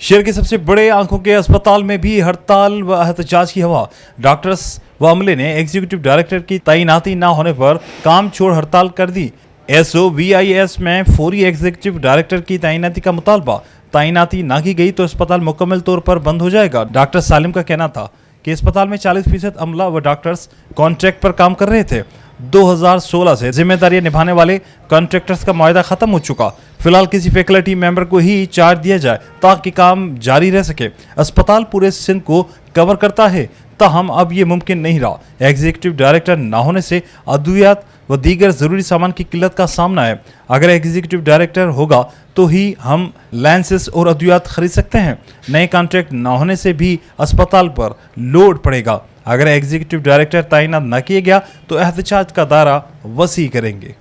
शहर के सबसे बड़े आंखों के अस्पताल में भी हड़ताल व एहतजाज की हवा। डॉक्टर्स व अमले ने एग्जीक्यूटिव डायरेक्टर की तैनाती न होने पर काम छोड़ हड़ताल कर दी। SOVIS में फौरी एग्जीक्यूटिव डायरेक्टर की तैनाती का मुतालबा। तैनाती न की गई तो अस्पताल मुकम्मल तौर पर बंद हो जाएगा। डॉक्टर सालिम का कहना था कि अस्पताल में 40% अमला व डॉक्टर्स कॉन्ट्रैक्ट पर काम कर रहे थे। 2016 से जिम्मेदारियां निभाने वाले कॉन्ट्रैक्टर्स का मुआहदा खत्म हो चुका। फिलहाल किसी फैकल्टी मेंबर को ही चार्ज दिया जाए ताकि काम जारी रह सके। अस्पताल पूरे सिंध को कवर करता है, ताहम अब ये मुमकिन नहीं रहा। एग्जीक्यूटिव डायरेक्टर न होने से अद्वियात व दीगर जरूरी सामान की किल्लत का सामना है। अगर एग्जीक्यूटिव डायरेक्टर होगा तो ही हम लेंसेज और अद्वियात खरीद सकते हैं। नए कॉन्ट्रैक्ट न होने से भी अस्पताल पर लोड पड़ेगा। अगर एग्जीक्यूटिव डायरेक्टर तैनात न किया गया तो एहतजाज का दायरा वसी करेंगे।